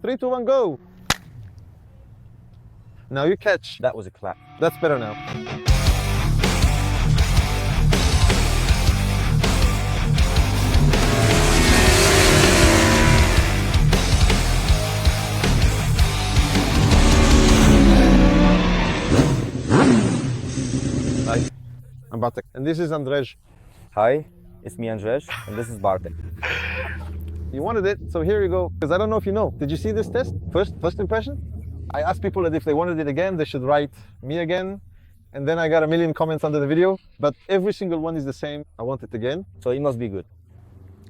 3, 2, 1, go. Now you catch. That was a clap. That's better now. Hi, I'm Bartek, and this is Andrzej. Hi, it's me Andrzej, and this is Bartek. You wanted it, so here you go. Because I don't know if you know. Did you see this test? First impression? I asked people that if they wanted it again, they should write me again. And then I got a million comments under the video, but every single one is the same. I want it again. So it must be good.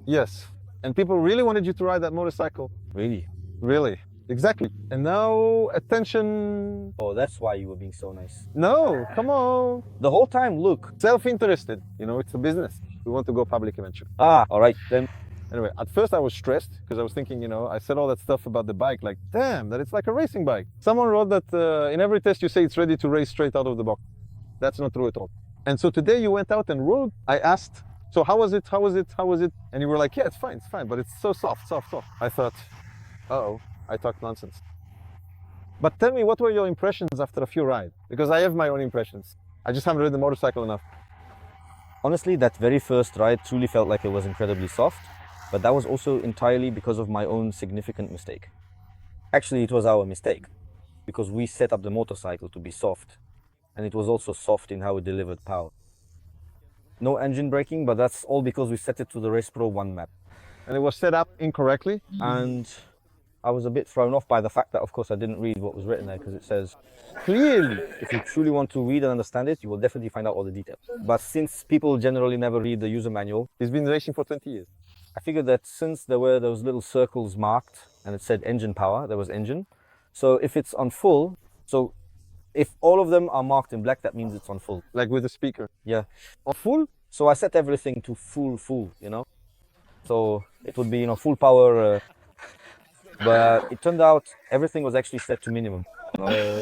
Yes. And people really wanted you to ride that motorcycle. Really? Really. Exactly. And now, attention. Oh, that's why you were being so nice. No, come on. The whole time, look. Self-interested. You know, it's a business. We want to go public eventually. Ah, all right, then. Anyway, at first I was stressed because I was thinking, you know, I said all that stuff about the bike, like, damn, that it's like a racing bike. Someone wrote that in every test you say it's ready to race straight out of the box. That's not true at all. And so today you went out and rode. I asked, so how was it? How was it? How was it? And you were like, yeah, it's fine, but it's so soft. I thought, uh-oh, I talked nonsense. But tell me, what were your impressions after a few rides? Because I have my own impressions. I just haven't ridden the motorcycle enough. Honestly, that very first ride truly felt like it was incredibly soft, but that was also entirely because of my own significant mistake. Actually, it was our mistake, because we set up the motorcycle to be soft, and it was also soft in how it delivered power. No engine braking, but that's all because we set it to the Race Pro 1 map. And it was set up incorrectly? And I was a bit thrown off by the fact that, of course, I didn't read what was written there, because it says, clearly, if you truly want to read and understand it, you will definitely find out all the details. But since people generally never read the user manual, He's been racing for 20 years. I figured that since there were those little circles marked and it said engine power, there was engine. So if it's on full, so if all of them are marked in black, that means it's on full. Like with the speaker. Yeah. On full? So I set everything to full, you know? So it would be, you know, full power. But it turned out everything was actually set to minimum.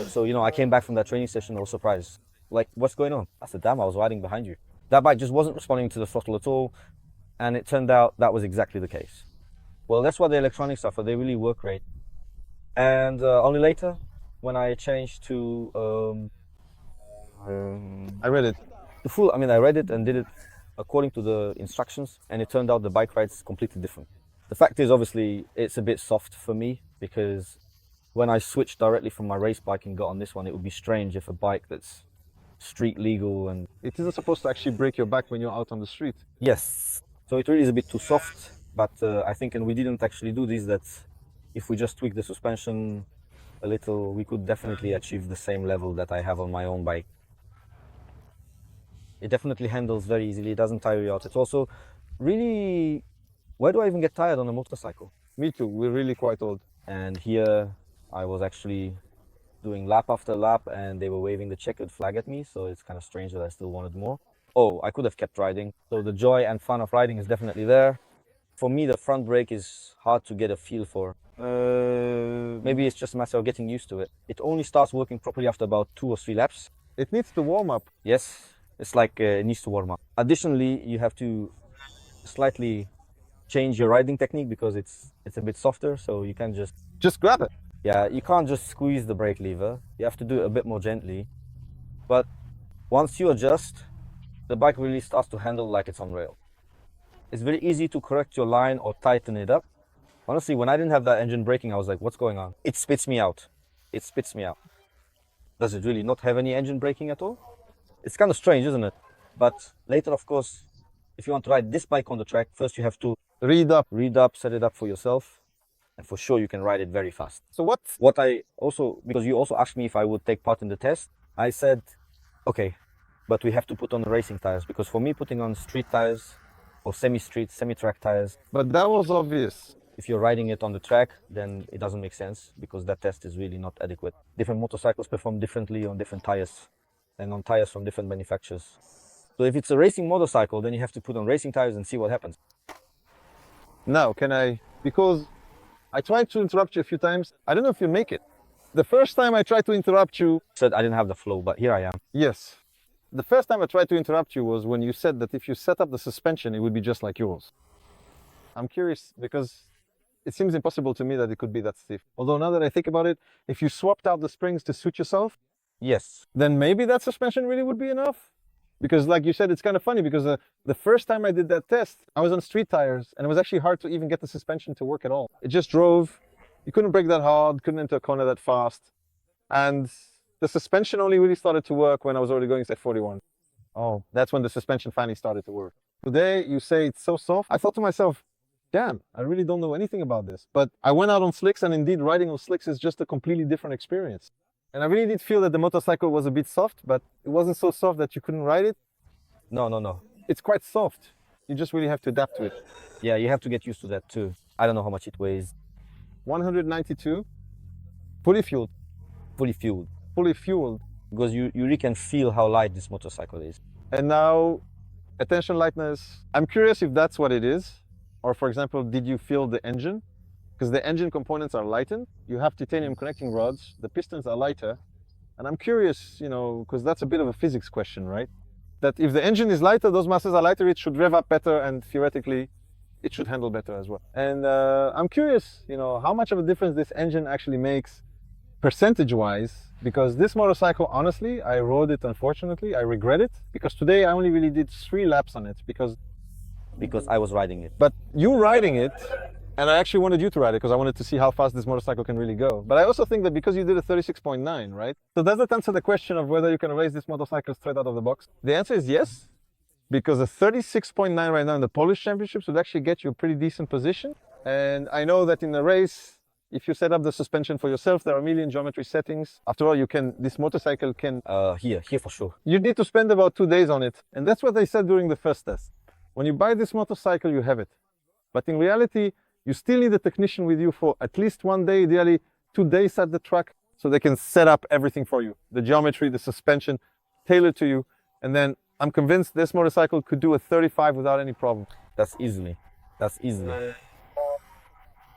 So, you know, I came back from that training session, I was surprised. Like, what's going on? I said, damn, I was riding behind you. That bike just wasn't responding to the throttle at all. And it turned out that was exactly the case. Well, that's what the electronics are for. They really work great. And only later, when I changed to... I read it. I read it and did it according to the instructions. And it turned out the bike ride's completely different. The fact is, obviously, it's a bit soft for me because when I switched directly from my race bike and got on this one, it would be strange if a bike that's street legal and... It isn't supposed to actually break your back when you're out on the street. Yes. So it really is a bit too soft, but I think, and we didn't actually do this, that if we just tweak the suspension a little, we could definitely achieve the same level that I have on my own bike. It definitely handles very easily, it doesn't tire you out. It's also really... Why do I even get tired on a motorcycle? Me too, we're really quite old. And here I was actually doing lap after lap and they were waving the checkered flag at me, so it's kind of strange that I still wanted more. Oh, I could have kept riding. So the joy and fun of riding is definitely there. For me, the front brake is hard to get a feel for. Maybe it's just a matter of getting used to it. It only starts working properly after about 2 or 3 laps. It needs to warm up. Yes, it's like it needs to warm up. Additionally, you have to slightly change your riding technique because it's a bit softer, so you can't just grab it. Yeah, you can't just squeeze the brake lever. You have to do it a bit more gently. But once you adjust, the bike really starts to handle like it's on rail. It's very easy to correct your line or tighten it up. Honestly, when I didn't have that engine braking, I was like, what's going on? It spits me out. It spits me out. Does it really not have any engine braking at all? It's kind of strange, isn't it? But later, of course, if you want to ride this bike on the track, first you have to read up, set it up for yourself. And for sure, you can ride it very fast. So because you also asked me if I would take part in the test, I said, okay, but we have to put on the racing tires, because for me, putting on street tires or semi-street, semi-track tires. But that was obvious. If you're riding it on the track, then it doesn't make sense because that test is really not adequate. Different motorcycles perform differently on different tires and on tires from different manufacturers. So if it's a racing motorcycle, then you have to put on racing tires and see what happens. Now, because I tried to interrupt you a few times. I don't know if you make it. The first time I tried to interrupt you... Said I didn't have the flow, but here I am. Yes. The first time I tried to interrupt you was when you said that if you set up the suspension, it would be just like yours. I'm curious because it seems impossible to me that it could be that stiff. Although now that I think about it, if you swapped out the springs to suit yourself, Yes. then maybe that suspension really would be enough. Because like you said, it's kind of funny because the first time I did that test, I was on street tires and it was actually hard to even get the suspension to work at all. It just drove. You couldn't brake that hard, couldn't enter a corner that fast. And the suspension only really started to work when I was already going at 41. Oh, That's when the suspension finally started to work. Today, you say it's so soft. I thought to myself, damn, I really don't know anything about this. But I went out on slicks, and indeed riding on slicks is just a completely different experience. And I really did feel that the motorcycle was a bit soft, but it wasn't so soft that you couldn't ride it. no. It's quite soft. You just really have to adapt to it. Yeah, you have to get used to that too. I don't know how much it weighs. 192, fully fueled, Fully fueled. fully fueled. Because you really can feel how light this motorcycle is. And now, attention lightness. I'm curious if that's what it is. Or for example, did you feel the engine? Because the engine components are lightened. You have titanium connecting rods. The pistons are lighter. And I'm curious, because that's a bit of a physics question, right? That if the engine is lighter, those masses are lighter, it should rev up better, and theoretically, it should handle better as well. And I'm curious, how much of a difference this engine actually makes percentage-wise, because this motorcycle, honestly, I rode it, unfortunately. I regret it, because today I only really did 3 laps on it, because I was riding it. but you riding it, and I actually wanted you to ride it because I wanted to see how fast this motorcycle can really go. But I also think that because you did a 36.9, right? So does that answer the question of whether you can race this motorcycle straight out of the box? The answer is yes, because a 36.9 right now in the Polish Championships would actually get you a pretty decent position. And I know that in the race, if you set up the suspension for yourself, there are a million geometry settings. After all, this motorcycle can... Here for sure. You need to spend about 2 days on it. And that's what they said during the first test. When you buy this motorcycle, you have it. But in reality, you still need a technician with you for at least 1 day, ideally 2 days at the track, so they can set up everything for you. The geometry, the suspension, tailored to you. And then I'm convinced this motorcycle could do a 35 without any problem. That's easily.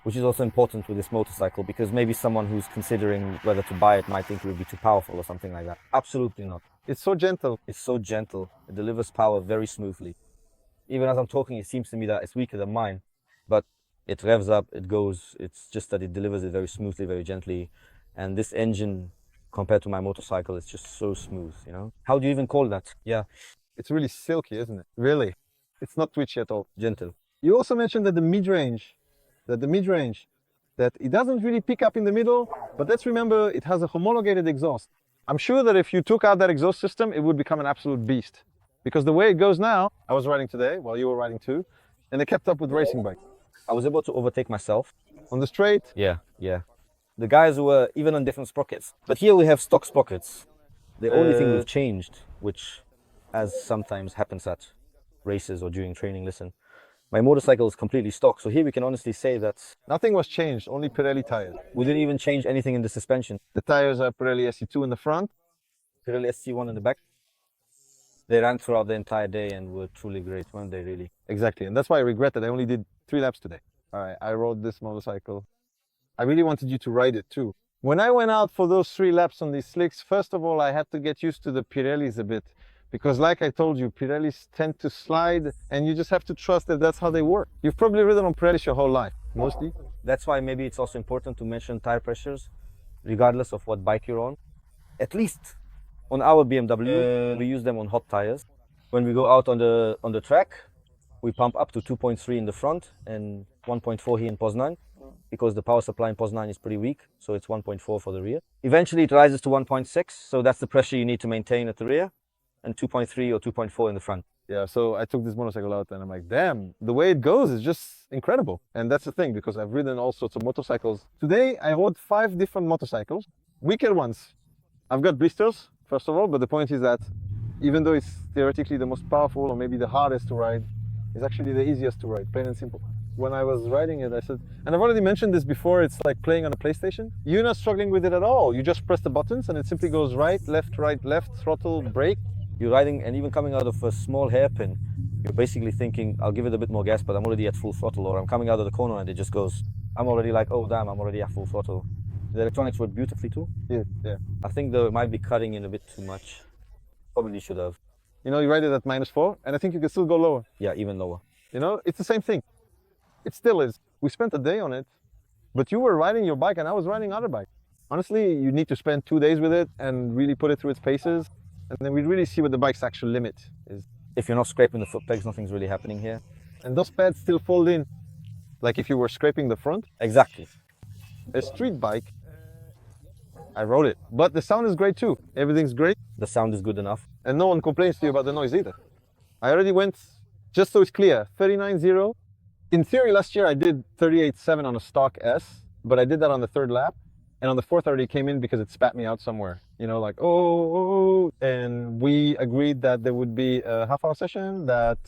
Which is also important with this motorcycle, because maybe someone who's considering whether to buy it might think it would be too powerful or something like that. Absolutely not. It's so gentle. It's so gentle. It delivers power very smoothly. Even as I'm talking, it seems to me that it's weaker than mine, but it revs up, it goes. It's just that it delivers it very smoothly, very gently. And this engine, compared to my motorcycle, is just so smooth, How do you even call that? Yeah. It's really silky, isn't it? Really. It's not twitchy at all. Gentle. You also mentioned that the mid-range, that it doesn't really pick up in the middle, but let's remember it has a homologated exhaust. I'm sure that if you took out that exhaust system, it would become an absolute beast. Because the way it goes now, I was riding today, while you were riding too, and it kept up with racing bike. I was able to overtake myself. On the straight? Yeah. The guys were even on different sprockets. But here we have stock sprockets. The only thing we've changed, which as sometimes happens at races or during training, my motorcycle is completely stock. So here we can honestly say that Nothing was changed, only Pirelli tires. we didn't even change anything in the suspension. The tires are Pirelli SE2 in the front. Pirelli SC1 in the back. They ran throughout the entire day and were truly great, weren't they, really? Exactly, and that's why I regret that I only did 3 laps today. All right, I rode this motorcycle. I really wanted you to ride it too. When I went out for those 3 laps on these slicks, first of all, I had to get used to the Pirellis a bit. Because like I told you, Pirellis tend to slide, and you just have to trust that that's how they work. You've probably ridden on Pirellis your whole life, mostly. That's why maybe it's also important to mention tire pressures, regardless of what bike you're on. At least on our BMW, we use them on hot tires. When we go out on the track, we pump up to 2.3 in the front and 1.4 here in Poznan, because the power supply in Poznan is pretty weak, so it's 1.4 for the rear. Eventually it rises to 1.6, so that's the pressure you need to maintain at the rear, and 2.3 or 2.4 in the front. Yeah, so I took this motorcycle out and I'm like, damn, the way it goes is just incredible. And that's the thing, because I've ridden all sorts of motorcycles. Today I rode 5 different motorcycles, weaker ones. I've got blisters, first of all, but the point is that even though it's theoretically the most powerful or maybe the hardest to ride, it's actually the easiest to ride, plain and simple. When I was riding it, I said, and I've already mentioned this before, it's like playing on a PlayStation. You're not struggling with it at all. You just press the buttons and it simply goes right, left, throttle, brake. You're riding, and even coming out of a small hairpin, you're basically thinking, I'll give it a bit more gas, but I'm already at full throttle, or I'm coming out of the corner and it just goes, I'm already like, oh damn, I'm already at full throttle. The electronics work beautifully too. Yeah. I think they might be cutting in a bit too much. Probably should have. You ride it at -4, and I think you can still go lower. Yeah, even lower. It's the same thing. It still is. We spent a day on it, But you were riding your bike and I was riding other bike. Honestly, you need to spend 2 days with it and really put it through its paces. And then we really see what the bike's actual limit is. If you're not scraping the foot pegs, nothing's really happening here. And those pads still fold in, like if you were scraping the front. Exactly. A street bike, I rode it. But the sound is great too. Everything's great. The sound is good enough. And no one complains to you about the noise either. I already went, just so it's clear, 39.0. In theory, last year I did 38.7 on a stock S, but I did that on the third lap. And on the fourth I already came in because it spat me out somewhere. You know, like, oh. And we agreed that there would be a half-hour session, that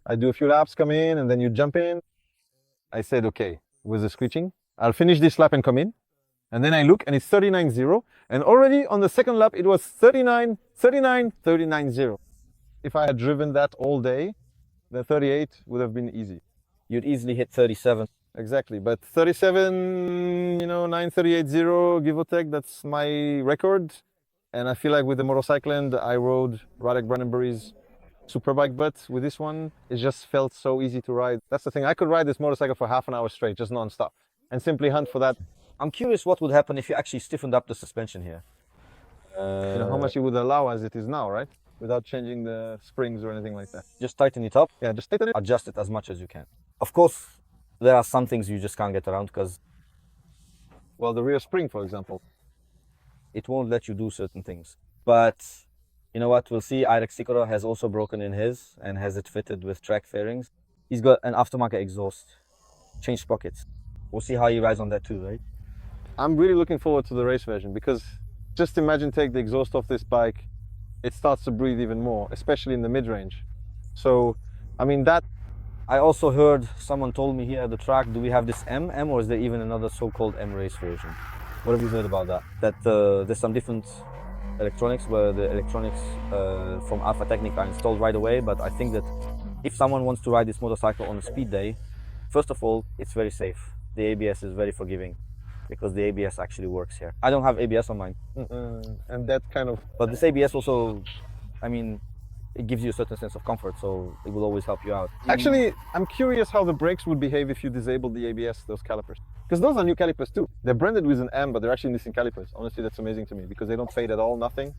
I do a few laps, come in, and then you jump in. I said, okay, with the screeching, I'll finish this lap and come in. And then I look and it's 39.0. And already on the second lap, it was 39.0. If I had driven that all day, the 38 would have been easy. You'd easily hit 37. Exactly, but 37, 938.0, give or take, that's my record. And I feel like with the motorcycling, I rode Radek Brandenburg's Superbike, but with this one, it just felt so easy to ride. That's the thing, I could ride this motorcycle for half an hour straight, just non-stop, and simply hunt for that. I'm curious what would happen if you actually stiffened up the suspension here. How much you would allow as it is now, right? Without changing the springs or anything like that. Just tighten it up. Yeah, just tighten it. Adjust it as much as you can. Of course, there are some things you just can't get around because, well, the rear spring, for example, it won't let you do certain things. But you know what? We'll see. Irek Sikora has also broken in his and has it fitted with track fairings. He's got an aftermarket exhaust, changed sprockets. We'll see how he rides on that too, right? I'm really looking forward to the race version because just imagine take the exhaust off this bike, it starts to breathe even more, especially in the mid-range. So, I mean, that. I also heard someone told me here at the track, do we have this M, or is there even another so-called M race version? What have you heard about that? That there's some different electronics where the electronics from Alpha Technica are installed right away, but I think that if someone wants to ride this motorcycle on a speed day, first of all, it's very safe. The ABS is very forgiving because the ABS actually works here. I don't have ABS on mine. And that kind of... But this ABS also, I mean, it gives you a certain sense of comfort, so it will always help you out. Actually, I'm curious how the brakes would behave if you disabled the ABS, those calipers. Because those are new calipers too. They're branded with an M, but they're actually missing calipers. Honestly, that's amazing to me because they don't fade at all, nothing.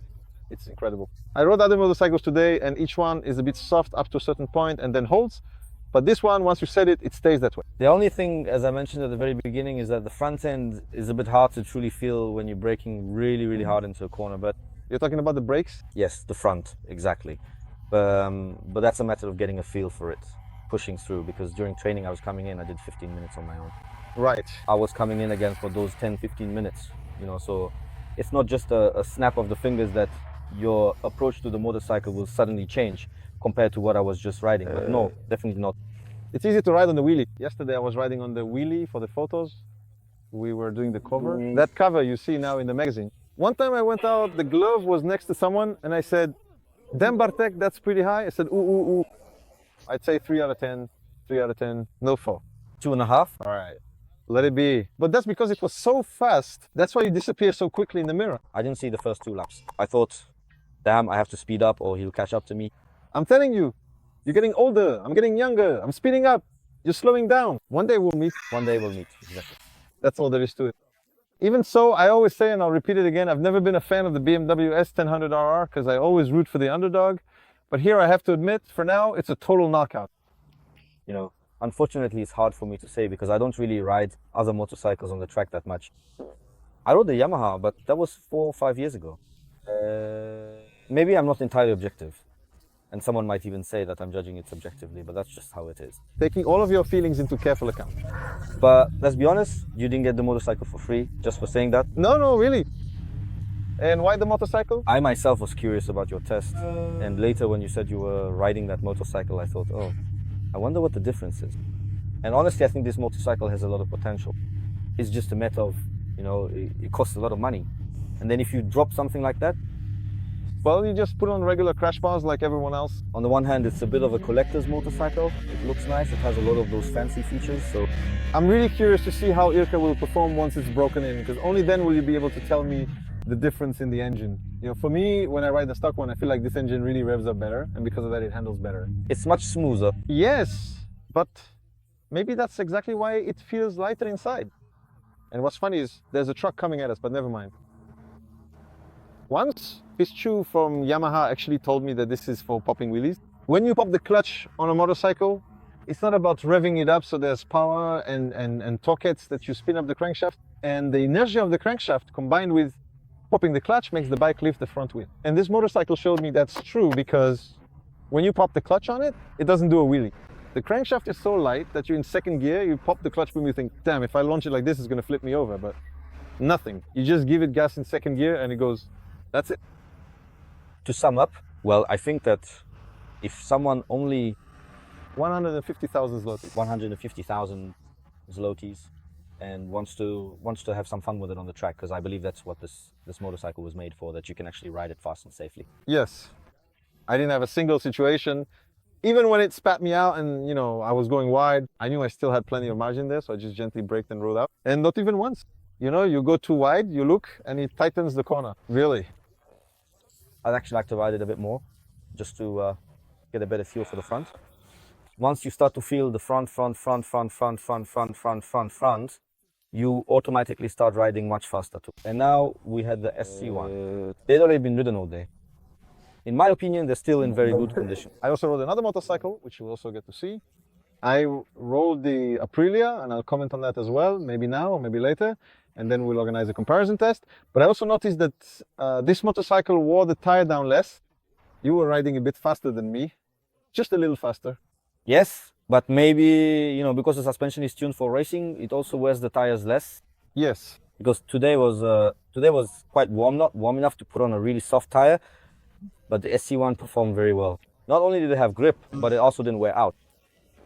It's incredible. I rode other motorcycles today and each one is a bit soft up to a certain point and then holds. But this one, once you set it, it stays that way. The only thing, as I mentioned at the very beginning, is that the front end is a bit hard to truly feel when you're braking really, really hard into a corner. But you're talking about the brakes? Yes, the front, exactly. But that's a matter of getting a feel for it, pushing through, because during training I was coming in, I did 15 minutes on my own. Right. I was coming in again for those 10-15 minutes, so it's not just a snap of the fingers that your approach to the motorcycle will suddenly change compared to what I was just riding. But no, definitely not. It's easy to ride on the wheelie. Yesterday I was riding on the wheelie for the photos. We were doing the cover. That cover you see now in the magazine. One time I went out, the glove was next to someone and I said, damn Bartek, that's pretty high. I said, ooh. I'd say 3 out of 10, 3 out of 10, no 4. 2.5? All right, let it be. But that's because it was so fast. That's why you disappear so quickly in the mirror. I didn't see the first 2 laps. I thought, damn, I have to speed up or he'll catch up to me. I'm telling you, you're getting older, I'm getting younger, I'm speeding up, you're slowing down. One day we'll meet. One day we'll meet, exactly. That's all there is to it. Even so, I always say, and I'll repeat it again, I've never been a fan of the BMW M1000RR because I always root for the underdog. But here I have to admit, for now, it's a total knockout. Unfortunately, it's hard for me to say because I don't really ride other motorcycles on the track that much. I rode the Yamaha, but that was 4 or 5 years ago. Maybe I'm not entirely objective. And someone might even say that I'm judging it subjectively, but that's just how it is. Taking all of your feelings into careful account. But let's be honest, you didn't get the motorcycle for free just for saying that. No, really. And why the motorcycle? I myself was curious about your test. And later when you said you were riding that motorcycle, I thought, oh, I wonder what the difference is. And honestly, I think this motorcycle has a lot of potential. It's just a matter of, it costs a lot of money. And then if you drop something like that, well, you just put on regular crash bars like everyone else. On the one hand, it's a bit of a collector's motorcycle. It looks nice. It has a lot of those fancy features. So I'm really curious to see how Ilka will perform once it's broken in, because only then will you be able to tell me the difference in the engine. For me, when I ride the stock one, I feel like this engine really revs up better, and because of that, it handles better. It's much smoother. Yes, but maybe that's exactly why it feels lighter inside. And what's funny is there's a truck coming at us, but never mind. Once, Pichu from Yamaha actually told me that this is for popping wheelies. When you pop the clutch on a motorcycle, it's not about revving it up so there's power and torquettes that you spin up the crankshaft. And the inertia of the crankshaft combined with popping the clutch makes the bike lift the front wheel. And this motorcycle showed me that's true because when you pop the clutch on it, it doesn't do a wheelie. The crankshaft is so light that you're in second gear, you pop the clutch boom, you think, damn, if I launch it like this, it's gonna flip me over, but nothing. You just give it gas in second gear and it goes, that's it. To sum up, well, I think that if someone only 150,000 zlotys. 150,000 zlotys and wants to have some fun with it on the track, because I believe that's what this motorcycle was made for, that you can actually ride it fast and safely. Yes. I didn't have a single situation. Even when it spat me out and, you know, I was going wide, I knew I still had plenty of margin there, so I just gently braked and rode out. And not even once. You know, you go too wide, you look, and it tightens the corner. Really. I'd actually like to ride it a bit more, just to get a better feel for the front. Once you start to feel the front, you automatically start riding much faster too. And now we had the SC1. They'd already been ridden all day. In my opinion, they're still in very good condition. I also rode another motorcycle, which you'll also get to see. I rode the Aprilia, and I'll comment on that as well, maybe now or maybe later, and then we'll organize a comparison test. But I also noticed that this motorcycle wore the tire down less. You were riding a bit faster than me, just a little faster. Yes, but maybe, you know, because the suspension is tuned for racing, it also wears the tires less. Yes. Because today was quite warm, not warm enough to put on a really soft tire, but the SC1 performed very well. Not only did it have grip, but it also didn't wear out.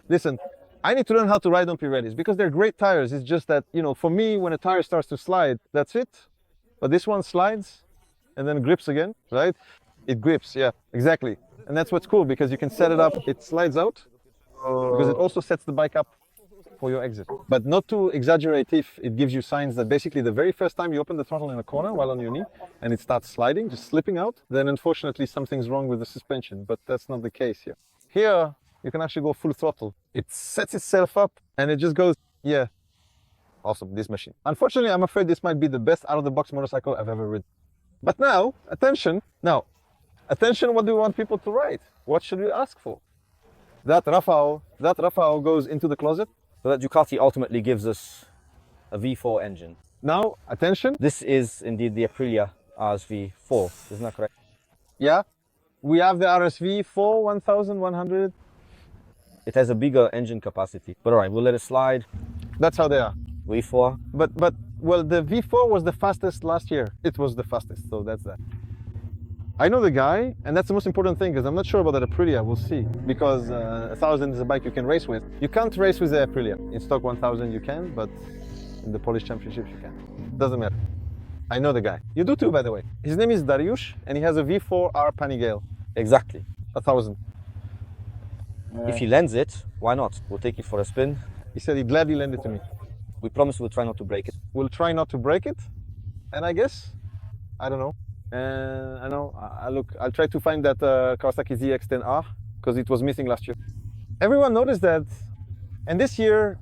Listen, I need to learn how to ride on Pirellis because they're great tires. It's just that, you know, for me, when a tire starts to slide, that's it. But this one slides and then grips again, right? It grips, yeah, exactly. And that's what's cool because you can set it up, it slides out because it also sets the bike up for your exit. But not to exaggerate if it gives you signs that basically the very first time you open the throttle in a corner while on your knee and it starts sliding, just slipping out, then unfortunately something's wrong with the suspension, but that's not the case here. Here, you can actually go full throttle. It sets itself up and it just goes, yeah, awesome, this machine. Unfortunately, I'm afraid this might be the best out-of-the-box motorcycle I've ever ridden. But now, attention, what do we want people to ride? What should we ask for? That Rafał goes into the closet. So that Ducati ultimately gives us a V4 engine. Now, attention. This is indeed the Aprilia RSV4, isn't that correct? Yeah, we have the RSV4 1100. It has a bigger engine capacity, but all right, we'll let it slide. That's how they are. V4. But well, the V4 was the fastest last year. It was the fastest, so that's that. I know the guy, and that's the most important thing, because I'm not sure about that Aprilia, we'll see. Because 1000 is a bike you can race with. You can't race with the Aprilia. In stock 1000 you can, but in the Polish Championships you can. Doesn't matter. I know the guy. You do too, by the way. His name is Dariusz, and he has a V4R Panigale. Exactly. 1000. If he lends it, why not? We'll take it for a spin. He said he'd gladly lend it to me. We promise we'll try not to break it. We'll try not to break it, and I guess, I don't know. I know, I'll try to find that Kawasaki ZX-10R, because it was missing last year. Everyone noticed that, and this year,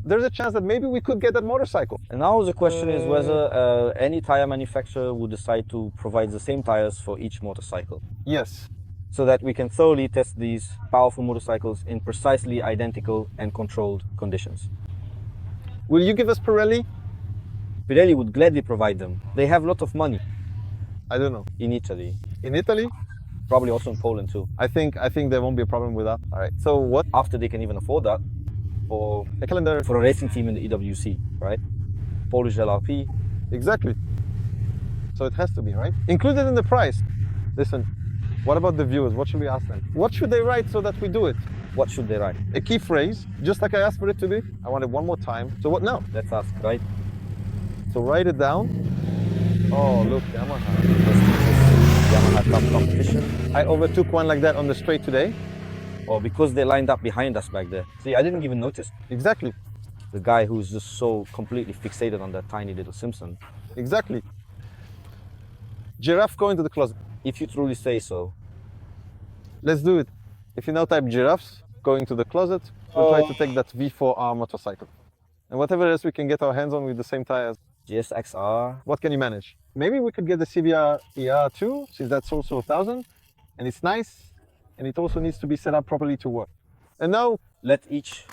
there's a chance that maybe we could get that motorcycle. And now the question is whether any tire manufacturer would decide to provide the same tires for each motorcycle. Yes. So that we can thoroughly test these powerful motorcycles in precisely identical and controlled conditions. Will you give us Pirelli? Pirelli would gladly provide them. They have a lot of money. I don't know. In Italy. In Italy? Probably also in Poland too. I think there won't be a problem with that. All right. So what? After they can even afford that, for a calendar for a racing team in the EWC, right? Polish LRP. Exactly. So it has to be, right? Included in the price. Listen, what about the viewers? What should we ask them? What should they write so that we do it? What should they write? A key phrase, just like I asked for it to be. I want it one more time. So what now? Let's ask, right? So write it down. Oh, look, Yamaha. Yamaha Cup competition. I overtook one like that on the straight today. Oh, because they lined up behind us back there. See, I didn't even notice. Exactly. The guy who's just so completely fixated on that tiny little Simpson. Exactly. Giraffe, go into the closet. If you truly say so. Let's do it. If you now type giraffes, go into the closet, we'll try to take that V4R motorcycle. and whatever else we can get our hands on with the same tires. GSXR. What can you manage? Maybe we could get the CBR ER too, since that's also 1000, and it's nice, and it also needs to be set up properly to work. And now, Let each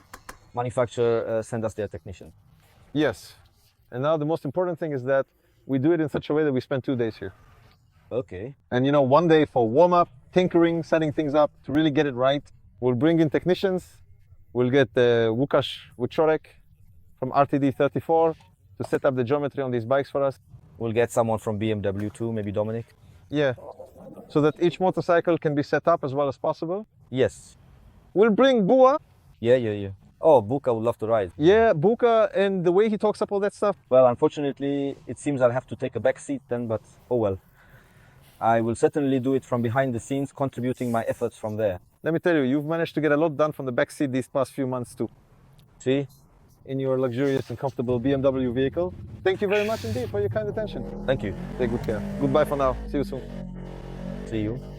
manufacturer send us their technician. yes, and now the most important thing is that we do it in such a way that we spend 2 days here. Okay. And 1 day for warm-up, tinkering, setting things up to really get it right. We'll bring in technicians. We'll get Łukasz Wieczorek from RTD34 to set up the geometry on these bikes for us. We'll get someone from BMW too, maybe Dominic. Yeah, so that each motorcycle can be set up as well as possible. Yes. We'll bring Bua. Yeah. Oh, Buka would love to ride. Yeah, Buka, and the way he talks up all that stuff. Well, unfortunately, it seems I'll have to take a back seat then, but oh well. I will certainly do it from behind the scenes, contributing my efforts from there. Let me tell you, you've managed to get a lot done from the back seat these past few months too, See? in your luxurious and comfortable BMW vehicle. Thank you very much indeed for your kind attention. Thank you. Take good care. Goodbye for now. See you soon. See you.